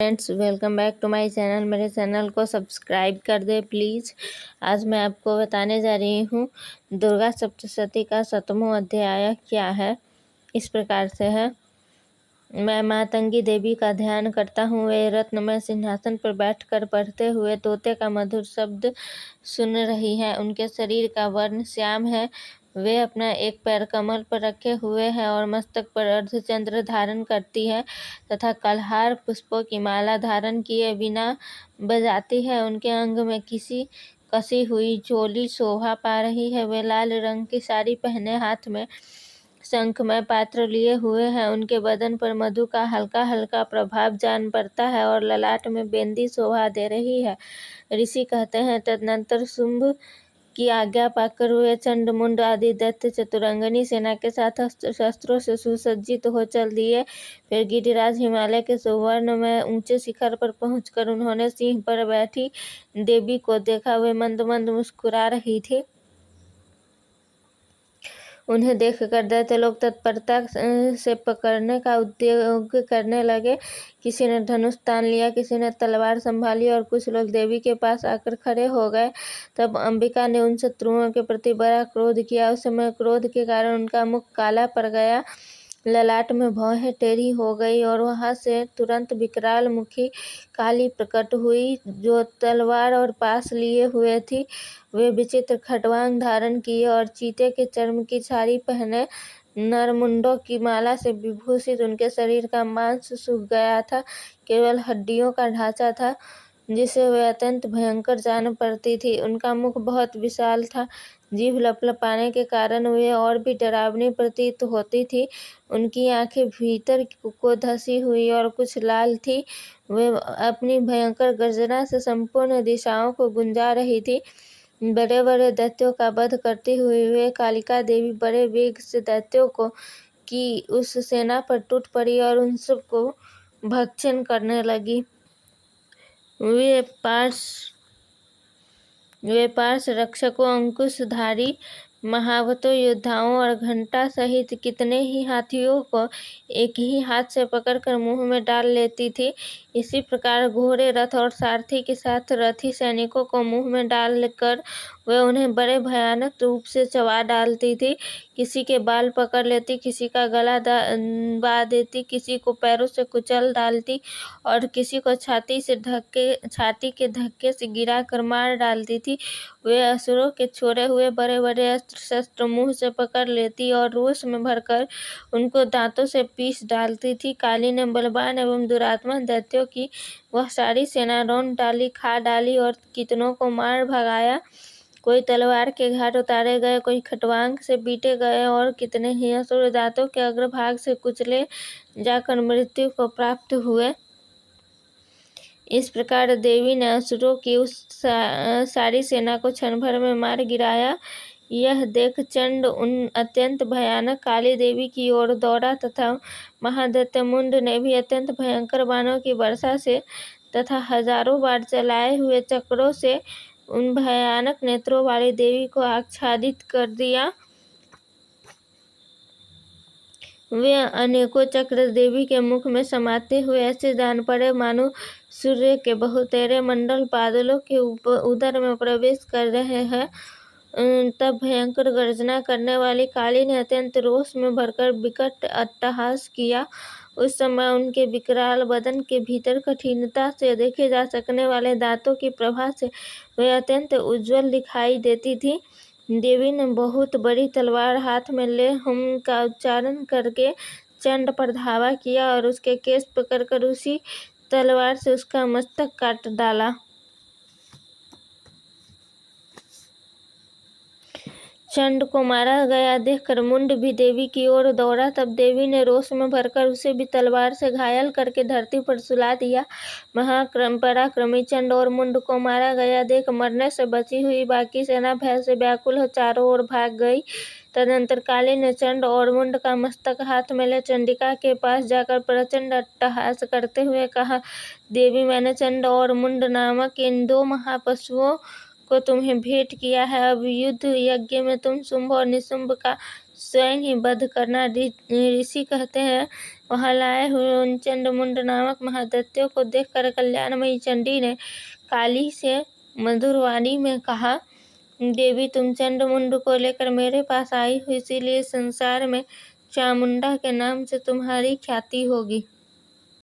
Friends, welcome back to my channel. मेरे channel को subscribe कर दे प्लीज़। आज मैं आपको बताने जा रही हूँ दुर्गा सप्तशती का 7वां अध्याय क्या है। इस प्रकार से है। मैं मातंगी देवी का ध्यान करता हूँ। वे रत्नमय सिंहासन पर बैठकर पढ़ते हुए तोते का मधुर शब्द सुन रही हैं। उनके शरीर का वर्ण श्याम है। वे अपना एक पैर कमल पर रखे हुए हैं और मस्तक पर अर्धचंद्र धारण करती है तथा कलहार पुष्पों की माला धारण किए बिना बजाती है। उनके अंग में कसी हुई चोली शोभा पा रही है। वे लाल रंग की साड़ी पहने हाथ में शंखमय पात्र लिए हुए हैं। उनके बदन पर मधु का हल्का हल्का प्रभाव जान पड़ता है और ललाट में बेंदी शोभा दे रही है। ऋषि कहते हैं, तदनंतर शुंभ की आज्ञा पाकर वे चंड मुंड आदि दैत्य चतुरंगनी सेना के साथ अस्त्र शस्त्रों से सुसज्जित हो चल दिए। फिर गिरिराज हिमालय के सुवर्ण में ऊंचे शिखर पर पहुंचकर उन्होंने सिंह पर बैठी देवी को देखा। वे मंद मंद मुस्कुरा रही थी। उन्हें देखकर दैत्य लोग तत्परता से पकड़ने का उद्योग करने लगे। किसी ने धनुष तान लिया, किसी ने तलवार संभाली और कुछ लोग देवी के पास आकर खड़े हो गए। तब अंबिका ने उन शत्रुओं के प्रति बड़ा क्रोध किया। उस समय क्रोध के कारण उनका मुख काला पड़ गया, ललाट में भौहें टेढ़ी हो गई और वहां से तुरंत विकराल मुखी काली प्रकट हुई जो तलवार और पास लिए हुए थी। वे विचित्र खटवांग धारण किए और चीते के चर्म की साड़ी पहने नरमुंडों की माला से विभूषित। उनके शरीर का मांस सूख गया था, केवल हड्डियों का ढांचा था जिसे वे अत्यंत भयंकर जान पड़ती थी। उनका मुख बहुत विशाल था, जीभ लपलपाने के कारण वे और भी डरावनी प्रतीत होती थी। उनकी आंखें भीतर को धसी हुई और कुछ लाल थी। वे अपनी भयंकर गर्जना से संपूर्ण दिशाओं को गुंजा रही थी। बड़े बड़े दैत्यों का वध करती हुई वे कालिका देवी बड़े वेग से दैत्यों को की उस सेना पर टूट पड़ी और उन सबको भक्षण करने लगी। वे पार्श रक्षकों, अंकुशधारी महावतों, योद्धाओं और घंटा सहित कितने ही हाथियों को एक ही हाथ से पकड़कर मुंह में डाल लेती थी। इसी प्रकार घोड़े, रथ और सारथी के साथ रथी सैनिकों को मुंह में डालकर वे उन्हें बड़े भयानक रूप से चबा डालती थी। किसी के बाल पकड़ लेती, किसी का गला दबा देती, किसी को पैरों से कुचल डालती और किसी को छाती के धक्के से गिरा कर मार डालती थी। वे असुरों के छोड़े हुए बड़े बड़े अस्त्र शस्त्र मुंह से पकड़ लेती और रोष में भरकर उनको दांतों से पीस डालती थी। काली ने बलवान एवं दुरात्मा दैत्यों की वह सारी सेना रौंद डाली, खा डाली और कितनों को मार भगाया। कोई तलवार के घाट उतारे गए, कोई खटवांग से पीटे गए और कितने ही असुर दांतों के अग्रभाग से कुचले जाकर मृत्यु को प्राप्त हुए। इस प्रकार देवी ने असुरों की उस सारी सेना को क्षण भर में मार गिराया। यह देख चंड उन अत्यंत भयानक काली देवी की ओर दौड़ा तथा महादैत्य मुंड ने भी अत्यंत भयंकर बाणों की वर्षा से तथा हजारों बार चलाए हुए चक्रों से उन भयानक नेत्रों वाली देवी को आच्छादित कर दिया। वे अनेकों चक्र देवी के मुख में समाते हुए ऐसे जान पड़े मानो सूर्य के बहुतेरे मंडल बादलों के उदर में प्रवेश कर रहे हैं। तब भयंकर गर्जना करने वाली काली ने अत्यंत रोष में भरकर विकट अट्टहास किया। उस समय उनके विकराल बदन के भीतर कठिनता से देखे जा सकने वाले दांतों की प्रभा से वे अत्यंत उज्ज्वल दिखाई देती थी। देवी ने बहुत बड़ी तलवार हाथ में ले हम का उच्चारण करके चंड पर धावा किया और उसके केस पकड़कर उसी तलवार से उसका मस्तक काट डाला। चंड को मारा गया देखकर मुंड भी देवी की ओर दौड़ा। तब देवी ने रोष में भरकर उसे भी तलवार से घायल करके धरती पर सुला दिया। पराक्रमी चंड और मुंड को मारा गया देख मरने से बची हुई बाकी सेना भय से व्याकुल हो चारों ओर भाग गई। तदनंतर काली ने चंड और मुंड का मस्तक हाथ में ले चंडिका के पास जाकर प्रचंड अट्टहास करते हुए कहा, देवी, मैंने चंड और मुंड नामक इन दो महापशुओं को तुम्हें भेंट किया है। अब युद्ध यज्ञ में तुम शुंभ और निशुंभ का स्वयं ही वध करना। ऋषि कहते हैं, वहां लाए हुए उन चंडमुंड नामक महादैत्यों को देखकर कल्याणमयी चंडी ने काली से मधुर वाणी में कहा, देवी, तुम चंडमुंड को लेकर मेरे पास आई हो, इसीलिए संसार में चामुंडा के नाम से तुम्हारी ख्याति होगी।